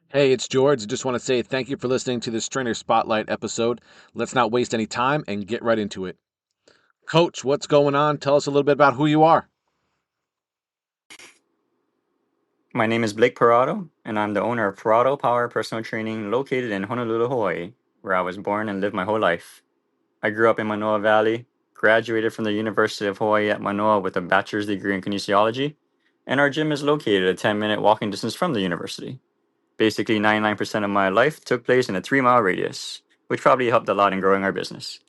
Hey, it's George. I just want to say thank you for listening to this Trainer Spotlight episode. Let's not waste any time and get right into it. Coach, what's going on? Tell us a little bit about who you are. My name is Blake Parado, and I'm the owner of Parado Power Personal Training located in Honolulu, Hawaii, where I was born and lived my whole life. I grew up in Manoa Valley, graduated from the University of Hawaii at Manoa with a bachelor's degree in kinesiology, and our gym is located a 10-minute walking distance from the university. Basically, 99% of my life took place in a 3-mile radius, which probably helped a lot in growing our business.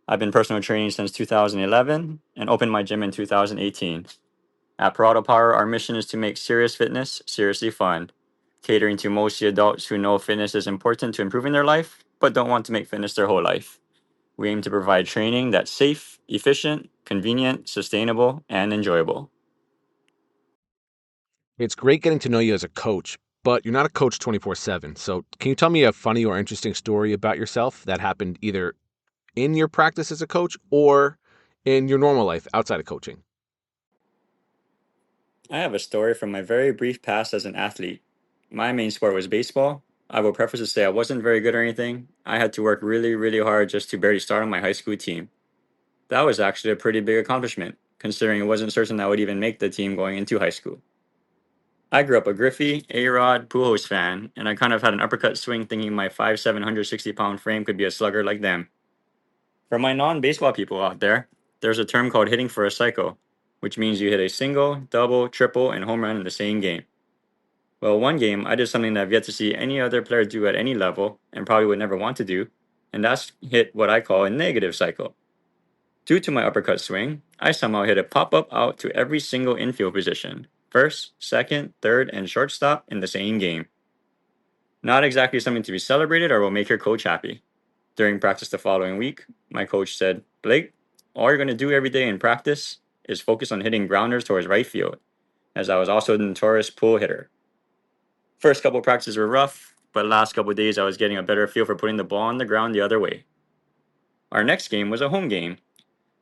I've been personal training since 2011 and opened my gym in 2018. At Parado Power, our mission is to make serious fitness seriously fun, catering to mostly adults who know fitness is important to improving their life, but don't want to make fitness their whole life. We aim to provide training that's safe, efficient, convenient, sustainable, and enjoyable. It's great getting to know you as a coach, but you're not a coach 24/7. So, can you tell me a funny or interesting story about yourself that happened either in your practice as a coach or in your normal life outside of coaching? I have a story from my very brief past as an athlete. My main sport was baseball. I will preface to say I wasn't very good or anything. I had to work really, really hard just to barely start on my high school team. That was actually a pretty big accomplishment, considering it wasn't certain I would even make the team going into high school. I grew up a Griffey, A-Rod, Pujols fan, and I kind of had an uppercut swing thinking my 5'7", 160-pound frame could be a slugger like them. For my non-baseball people out there, there's a term called hitting for a cycle, which means you hit a single, double, triple, and home run in the same game. Well, one game, I did something that I've yet to see any other player do at any level, and probably would never want to do, and that's hit what I call a negative cycle. Due to my uppercut swing, I somehow hit a pop-up out to every single infield position, first, second, third, and shortstop in the same game. Not exactly something to be celebrated or will make your coach happy. During practice the following week, my coach said, Blake, all you're going to do every day in practice is focus on hitting grounders towards right field, as I was also a notorious pull hitter. First couple practices were rough, but last couple days I was getting a better feel for putting the ball on the ground the other way. Our next game was a home game,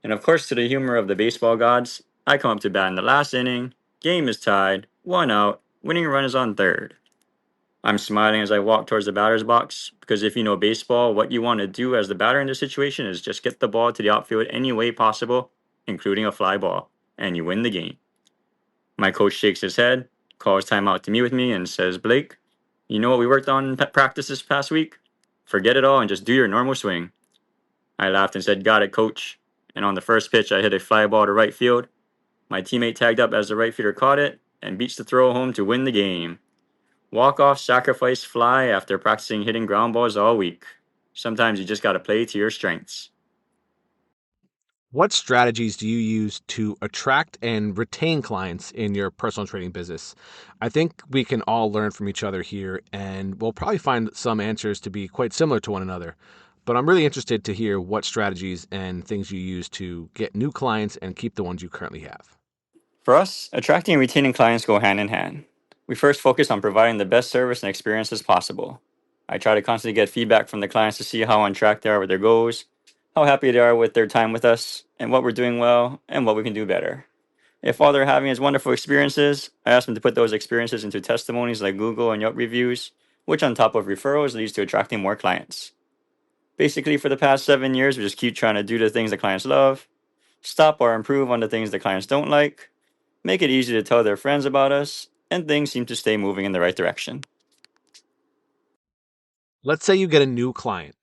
and of course, to the humor of the baseball gods, I come up to bat in the last inning, game is tied, 1 out, winning run is on third. I'm smiling as I walk towards the batter's box because if you know baseball, what you want to do as the batter in this situation is just get the ball to the outfield any way possible, including a fly ball, and you win the game. My coach shakes his head, calls timeout to meet with me, and says, Blake, you know what we worked on in practice this past week? Forget it all and just do your normal swing. I laughed and said, got it, coach. And on the first pitch, I hit a fly ball to right field. My teammate tagged up as the right fielder caught it and beats the throw home to win the game. Walk-off sacrifice fly after practicing hitting ground balls all week. Sometimes you just got to play to your strengths. What strategies do you use to attract and retain clients in your personal training business? I think we can all learn from each other here, and we'll probably find some answers to be quite similar to one another. But I'm really interested to hear what strategies and things you use to get new clients and keep the ones you currently have. For us, attracting and retaining clients go hand in hand. We first focus on providing the best service and experience as possible. I try to constantly get feedback from the clients to see how on track they are with their goals, how happy they are with their time with us, and what we're doing well and what we can do better. If all they're having is wonderful experiences, I ask them to put those experiences into testimonies like Google and Yelp reviews, which on top of referrals leads to attracting more clients. Basically, for the past 7 years, we just keep trying to do the things the clients love, stop or improve on the things the clients don't like, make it easy to tell their friends about us, and things seem to stay moving in the right direction. Let's say you get a new client.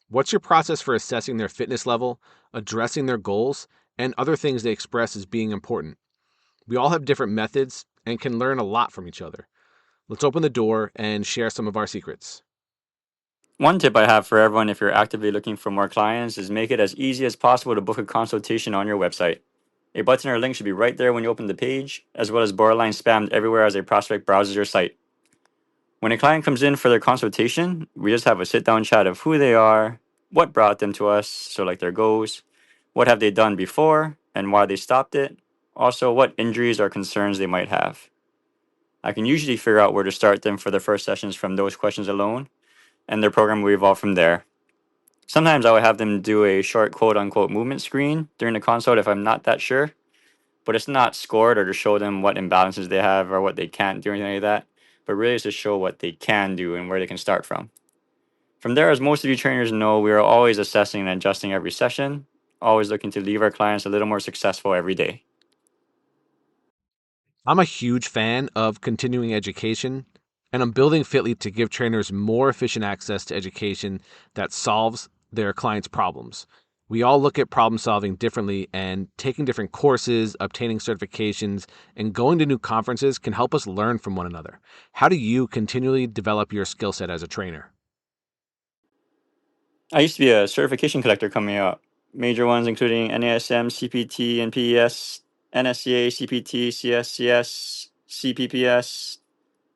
What's your process for assessing their fitness level, addressing their goals, and other things they express as being important? We all have different methods and can learn a lot from each other. Let's open the door and share some of our secrets. One tip I have for everyone if you're actively looking for more clients is make it as easy as possible to book a consultation on your website. A button or link should be right there when you open the page, as well as borderline spammed everywhere as a prospect browses your site. When a client comes in for their consultation, we just have a sit down chat of who they are, what brought them to us, so like their goals, what have they done before, and why they stopped it, also what injuries or concerns they might have. I can usually figure out where to start them for the first sessions from those questions alone, and their program will evolve from there. Sometimes I would have them do a short quote unquote movement screen during the consult if I'm not that sure, but it's not scored or to show them what imbalances they have or what they can't do or anything like that. but really is to show what they can do and where they can start from. From there, as most of you trainers know, we are always assessing and adjusting every session, always looking to leave our clients a little more successful every day. I'm a huge fan of continuing education, and I'm building Fitlete to give trainers more efficient access to education that solves their clients' problems. We all look at problem solving differently, and taking different courses, obtaining certifications, and going to new conferences can help us learn from one another. How do you continually develop your skill set as a trainer? I used to be a certification collector coming up. Major ones including NASM, CPT, and PES, NSCA, CPT, CSCS, CPPS,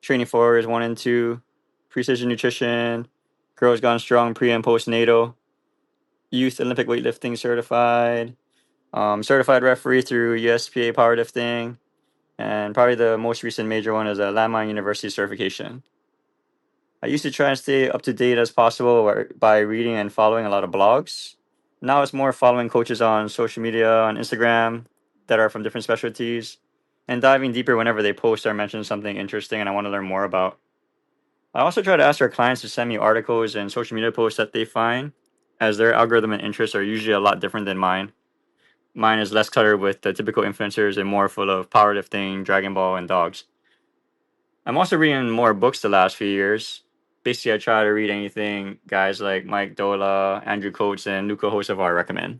Training Forwards 1 and 2, Precision Nutrition, Girls Gone Strong pre and postnatal, Youth Olympic Weightlifting Certified, Certified Referee through USPA Powerlifting, and probably the most recent major one is a Landmine University certification. I used to try and stay up to date as possible by reading and following a lot of blogs. Now it's more following coaches on social media, on Instagram, that are from different specialties, and diving deeper whenever they post or mention something interesting and I want to learn more about. I also try to ask our clients to send me articles and social media posts that they find, as their algorithm and interests are usually a lot different than mine. Mine is less cluttered with the typical influencers and more full of powerlifting, Dragon Ball, and dogs. I'm also reading more books the last few years. Basically, I try to read anything guys like Mike Dola, Andrew Coates, and Luca Hocevar recommend.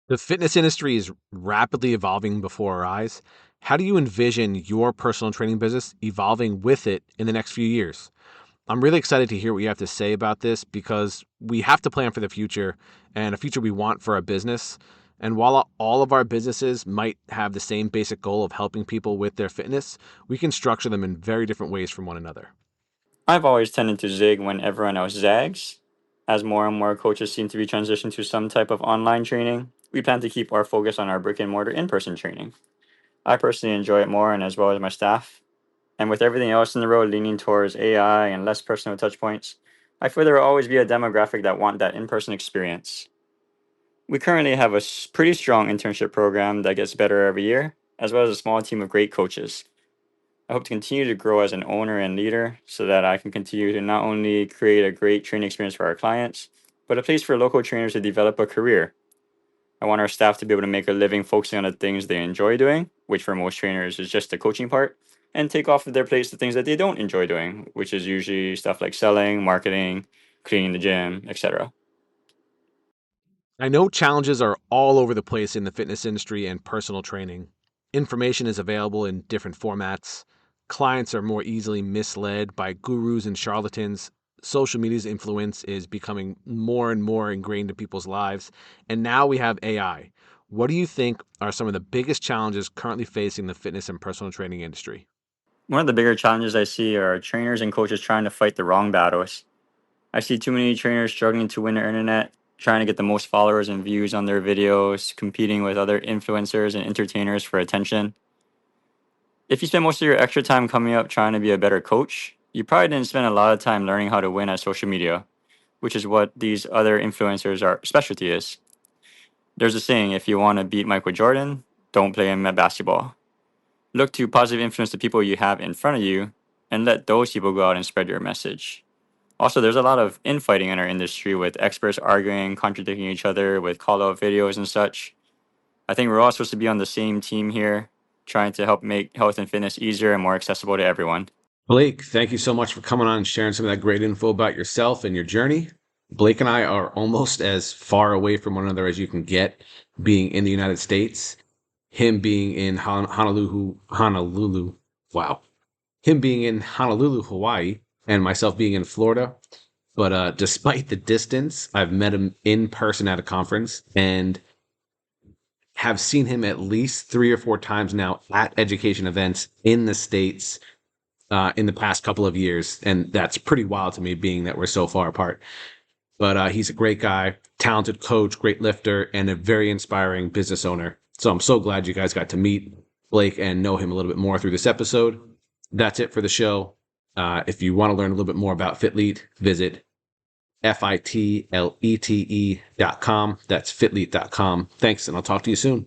The fitness industry is rapidly evolving before our eyes. How do you envision your personal training business evolving with it in the next few years? I'm really excited to hear what you have to say about this because we have to plan for the future and a future we want for our business. And while all of our businesses might have the same basic goal of helping people with their fitness, we can structure them in very different ways from one another. I've always tended to zig when everyone else zags. As more and more coaches seem to be transitioning to some type of online training, we plan to keep our focus on our brick and mortar in person training. I personally enjoy it more, and as well as my staff. And with everything else in the road leaning towards AI and less personal touch points, I feel there will always be a demographic that want that in person experience. We currently have a pretty strong internship program that gets better every year, as well as a small team of great coaches. I hope to continue to grow as an owner and leader so that I can continue to not only create a great training experience for our clients, but a place for local trainers to develop a career. I want our staff to be able to make a living focusing on the things they enjoy doing, which for most trainers is just the coaching part, and take off of their plates the things that they don't enjoy doing, which is usually stuff like selling, marketing, cleaning the gym, etc. I know challenges are all over the place in the fitness industry and personal training. Information is available in different formats. Clients are more easily misled by gurus and charlatans. Social media's influence is becoming more and more ingrained in people's lives. And now we have AI. What do you think are some of the biggest challenges currently facing the fitness and personal training industry? One of the bigger challenges I see are trainers and coaches trying to fight the wrong battles. I see too many trainers struggling to win the internet, trying to get the most followers and views on their videos, competing with other influencers and entertainers for attention. If you spend most of your extra time coming up trying to be a better coach, you probably didn't spend a lot of time learning how to win at social media, which is what these other influencers are specialty is. There's a saying, if you want to beat Michael Jordan, don't play him at basketball. Look to positive influence the people you have in front of you and let those people go out and spread your message. Also, there's a lot of infighting in our industry with experts arguing, contradicting each other with call out videos and such. I think we're all supposed to be on the same team here, trying to help make health and fitness easier and more accessible to everyone. Blake, thank you so much for coming on and sharing some of that great info about yourself and your journey. Blake and I are almost as far away from one another as you can get, being in the United States. Him being in Honolulu, wow. Him being in Honolulu, Hawaii, and myself being in Florida. But despite the distance, I've met him in person at a conference and have seen him at least 3 or 4 times now at education events in the States in the past couple of years. And that's pretty wild to me, being that we're so far apart. But he's a great guy, talented coach, great lifter, and a very inspiring business owner. So I'm so glad you guys got to meet Blake and know him a little bit more through this episode. That's it for the show. If you want to learn a little bit more about Fitlete, visit fitlete.com. That's fitlete.com. Thanks, and I'll talk to you soon.